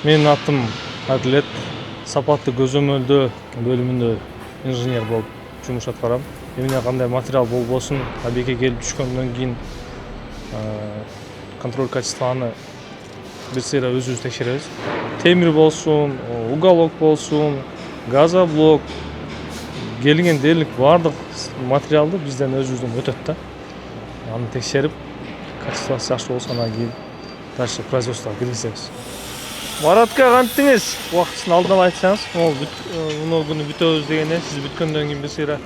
Менин атым Адилет. Сапаттуу көзөмөлдөө бөлүмүндө инженер болуп жумуш аткарам. Эмне кандай материал болбосун объектке келип түшкөндөн кийин контроль качествоны бир сыйра өзүбүз текшеребиз. Темир болсун, уголок болсун, газоблок, келген дээрлик баардык материалды бизден өзүбүздөн өтөт да. Аны текшерип, качествосы жакшы болсо андан кийин дальше производствого киргизебиз. Маратка кантиңиз? Убактысын алдын ала айтсаңыз, мына күнү бүтөбүз дегенде сиз бүткөндөн кийин бир сыйра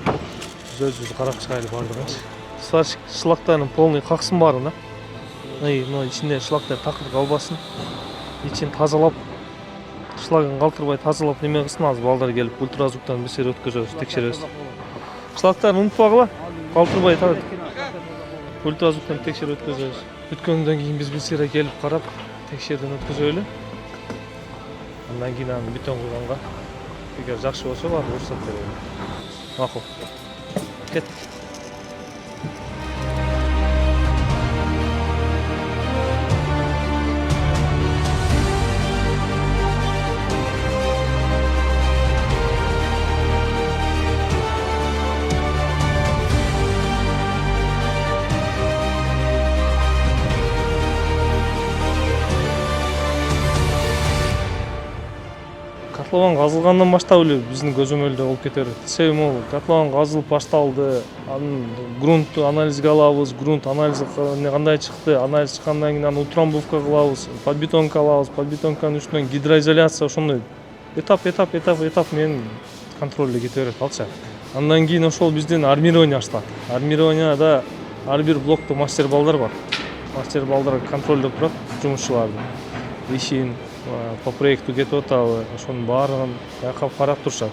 өзүбүз карап чыгайлы бардыгынчы. Сварщик шлактарын полный каксын баарын да. Мына ичинде шлактар такыр калбасын. İçini тазалап, шлагын калтырбай тазалап неме кылсын, азыр балдар келип ультразвуктан бир сыйра өткөзөбүз, текшеребиз. Шлактарын унутпагыла, калтырбай ультразвуктан текшерип өткөзөбүз. Бүткөндөн кийин биз бир сыйра келип карап, текшерүүдөн өткөзөлү. Андан кийин аны бетон кылганга, эгер жакшы болсо баары уруксат берели. Макул. Кет. Котлован казылгандан баштап эле биздин көзөмөлдө болуп кете берет. Себеби могу котлован казылып башталды, анын грунтту анализге алабыз, грунт анализи кандай чыкты, анализ чыккандан кийин аны утрамбовка кылабыз, подбетонка алабыз, подбетонканын үстүнөн гидроизоляция, ошондой этап менен контролдо кете берет алчы. Андан кийин ошол биздин армирование башталат. Армированияда ар бир блокто мастер балдар бар. Мастер балдар контролдоп турат жумушчуларды. Ишин по проекту кетип атабы, ошонун баарын байкап карап турушат.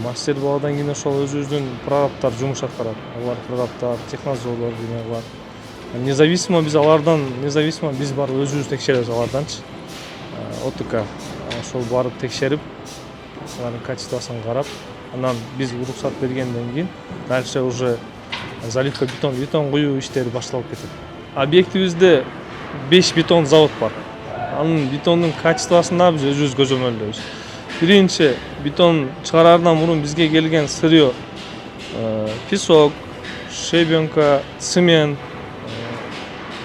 Мастер баладан кийин ошол өзүбүздүн прорабтар жумуш аткарат. Алар прорабтар, технозорлор деме бар. Независимо биз алардан, биз барып өзүбүз текшеребиз аларданчы. ОТК ошол барып текшерип, алардын качествосын карап, анан биз уруксат бергенден кийин дальше уже заливка бетон куюу иштери башталып кетет. Объектибизде 5 бетон завод бар. Анын бетондун качествосын да биз өзүбүз көзөмөлдөйбүз. Биринчи бетон чыгараардан мурун бизге келген сырьё песок, щебенка, цемент,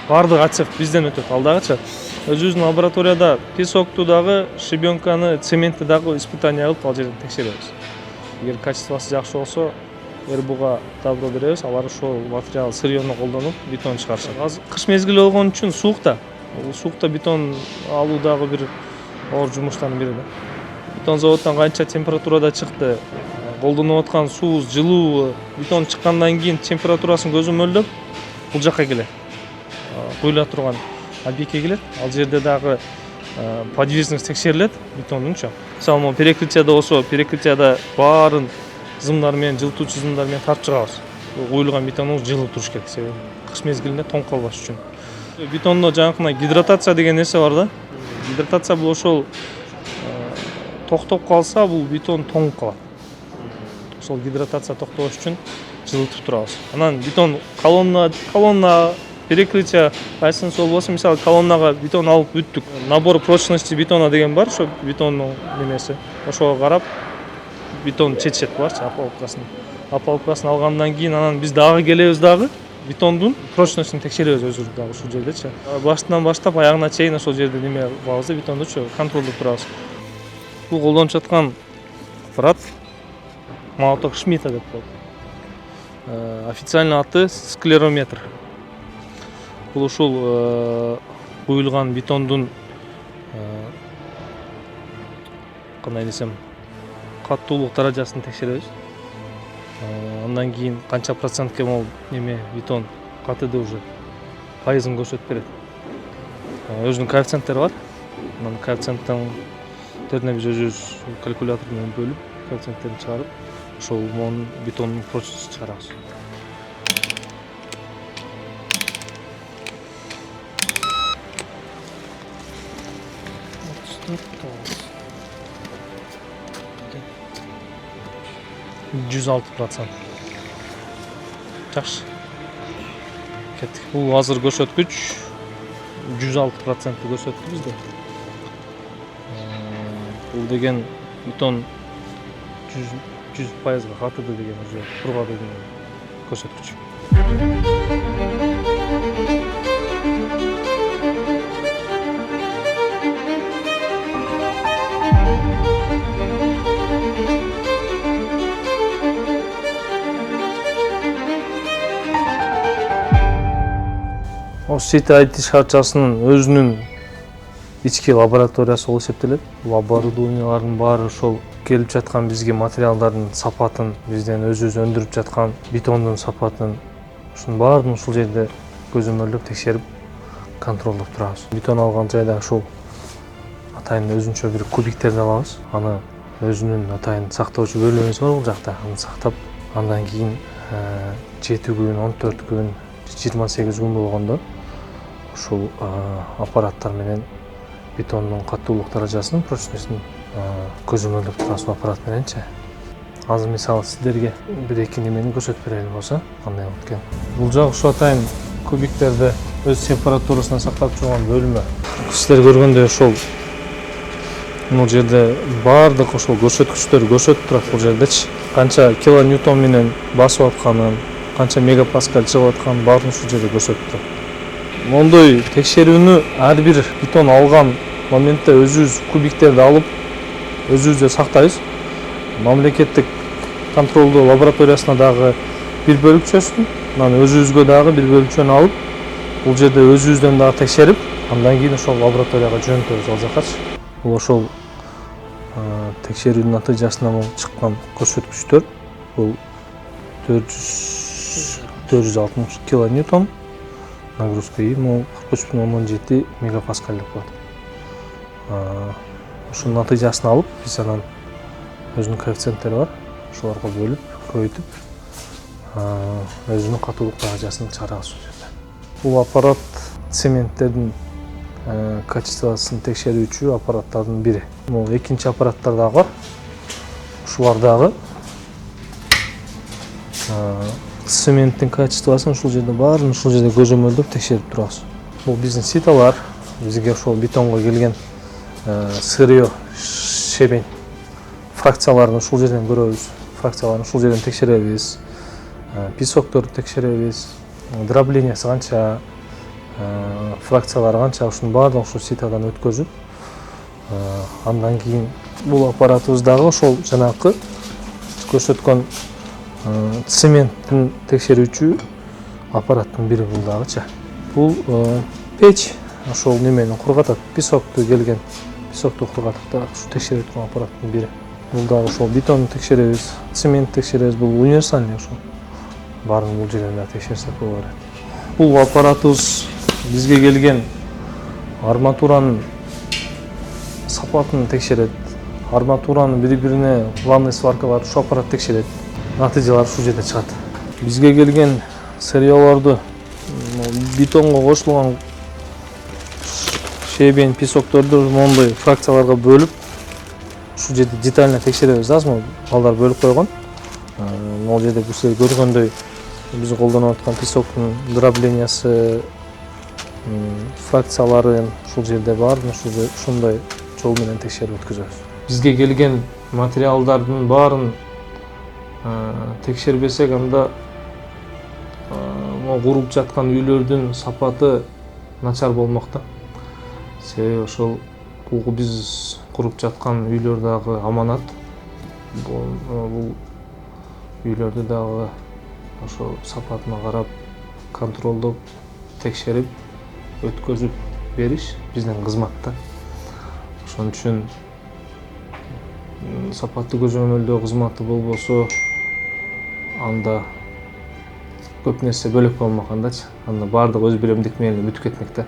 баардык отсев бизден өтөт. Ал дагычы өзүбүздүн лабораторияда песокту дагы, щебенканы, цементти дагы испытание кылып ал жерден текшеребиз. Эгер качествосы жакшы болсо, РБУга добро беребиз, алар ошол материал сырьёну колдонуп бетон чыгарышат. Азыр кыш мезгили болгон үчүн суукта. Суукта бетон алуу дагы бир оор жумуштардын бири да. Бетон заводдон канча температурада чыкты, колдонуп аткан суубуз жылуу, бетон чыккандан кийин температурасын көзөмөлдөп бул жакка келет. Куюла турган объектке келет. Ал жерде дагы подвижность текшерилет бетондунчу. Мисалы, перекрытияда болсо, перекрытияда баарын зымдар менен, жылытуучу зымдар менен тартып чыгабыз. Куюлган бетонубуз жылып туруш керек, себеби кыш мезгилинде тоңуп калбаш үчүн. Бетондо жанакындай гидратация деген нерсе бар да. Гидратация бул ошол токтоп калса, бул бетон тоңуп калат. Ошол гидратация токтобош үчүн жылытып турабыз. Анан бетон колонна, перекрытие кайсынысы болбосун, мисалы колоннага бетон алып бүттүк. Набор прочности бетона деген бар, ошо бетондун немеси. Ошого карап бетон чечет барчы, опалубкасын алгандан кийин анан биз дагы келебиз дагы бетондун прочностун текшеребиз өзүбүз дагы ушул жердечи. Башынан баштап аягына чейин ошол жерде неме кылабыз, бетондучу контролдоп турабыз. Бул колдонуп жаткан аппарат молоток Шмидта деп коет. Официальный аты склерометр. Бул ушул куюлган бетондун кандай десем, каттуулук даражасын текшеребиз. Андан кийин канча процентке могу неме бетон катыды уже пайызын көрсөтүп берет. Өзүнүн коэффициенттери бар. Анан коэффициенттерине биз өзүбүз калькулятор менен бөлүп, коэффициенттерин чыгарып, ошол монун бетондун прочностун чыгарабыз. %106%. Жакшы. Кеттик. Бул азыр көрсөткүч 106% көрсөттү бизде. Бул деген бетон 100% катыды деген уже тургады деген көрсөткүч. City IT шарчасынын өзүнүн ички лабораториясы болуп эсептелет. Бул оборудованиялардын баары ошол келип жаткан бизге материалдардын сапатын, бизден өзүбүз өндүрүп жаткан бетондун сапатын, ушунун баарын ушул жерде көзөмөлдөп текшерип, контролдоп турабыз. Бетон алган жайда ошол атайын өзүнчө бир кубиктерди алабыз. Аны өзүнүн атайын сактоочу бөлмөбүз бар бул жакта. Аны сактап, андан кийин 7 күн, 14 күн, 28 күн болгондо ушул аппараттар менен бетондун катуулук даражасын, прочностун көзөмөлдөп турабыз бул аппарат мененчи. Азыр мисалы сиздерге бир-эки немени көрсөтүп берели болсо, кандай болот экен. Бул жак ушу атайын кубиктерди өз температурасына сактап турган бөлмө. Сиздер көргөндөй ошол бул жерде баардык ошол көрсөткүчтөр көрсөтүп турат бул жердечи. Канча килоньютон менен басып атканын, канча мегапаскаль чыгып атканын баарын ушул жерде көрсөтүп турат. Мондой текшерүүнү ар бир бетон алган моментте өзүбүз кубиктерди алып, өзүбүздө сактайбыз. Мамлекеттик контролдоо лабораториясына дагы бир бөлүкчөсүн, анан өзүбүзгө дагы бир бөлүкчөнү алып, бул жерде өзүбүздөн дагы текшерип, андан кийин ошол лабораторияга жөнөтөбүз ал жакачы. Бул ошол текшерүүнүн натыйжасынан чыккан көрсөткүчтөр. Бул 460 килоньютон нагрузка, могу 43,7 мегапаскаль деп коет. Ушунун натыйжасын алып, биз анан өзүнүн коэффициенттери бар, ошолорго бөлүп, көбөйтүп, өзүнүн катуулук даражасын чыгарабыз бул жерде. Бул аппарат цементтердин качествосын текшерүүчү аппараттардын бири. Могу экинчи аппараттар дагы бар. Ушулар дагы цементтин качествосын ушул жерде баарын ушул жерде көзөмөлдөп текшерип турабыз. Бул биздин ситалар, бизге ошол бетонго келген сырье, шебень фракцияларын ушул жерден көрөбүз. Фракцияларын ушул жерден текшеребиз. Песокторду текшеребиз. Дроблениясы канча, фракциялары канча, ушунун баардыгын ушул ситадан өткөзүп, андан кийин бул аппаратыбыз дагы ошол жанакы көрсөткөн цементтин текшерүүчү аппараттын бири бул дагычы. Бул печь, ошол немени кургатат, песокту келген песокту кургатат да, ушу текшерип турган аппараттын бири. Бул дагы ошол бетонду текшеребиз, цемент текшеребиз, бул универсальный ошол. Баарын бул жерден да текшерсек боло берет. Бул аппаратыбыз бизге келген арматуранын сапатын текшерет. Арматуранын бири-бирине плавный сваркаларды ушул аппарат текшерет. Натыйжалар ушул жерде чыгат. Бизге келген сырьелорду бетонго кошулган шебень, песокторду мондой фракцияларга бөлүп, ушул жерде детально текшеребиз. Азыр балдар бөлүп койгон. Могу жерде сиздер көргөндөй биз колдонуп аткан песоктун дроблениясы, фракцияларын ушул жерде баарын ушундай жол менен текшерип өткөзөбүз. Бизге келген материалдардын баарын текшербесек, анда куруп жаткан үйлөрдүн сапаты начар болмок да. Себеби ошол бул биз куруп жаткан үйлөр дагы аманат. Бул үйлөрдү дагы ошол сапатына карап, контролдоп, текшерип, өткөзүп бериш биздин кызматта. Ошон үчүн сапаттуу көзөмөлдөө кызматы болбосо, анда көп нерсе бөлөк болмок андачы. Анда баардык өз биремдик менен бүтүп кетмек да.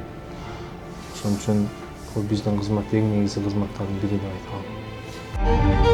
Ошон үчүн бул биздин кызмат эң негизги кызматтардын бири деп айта алам.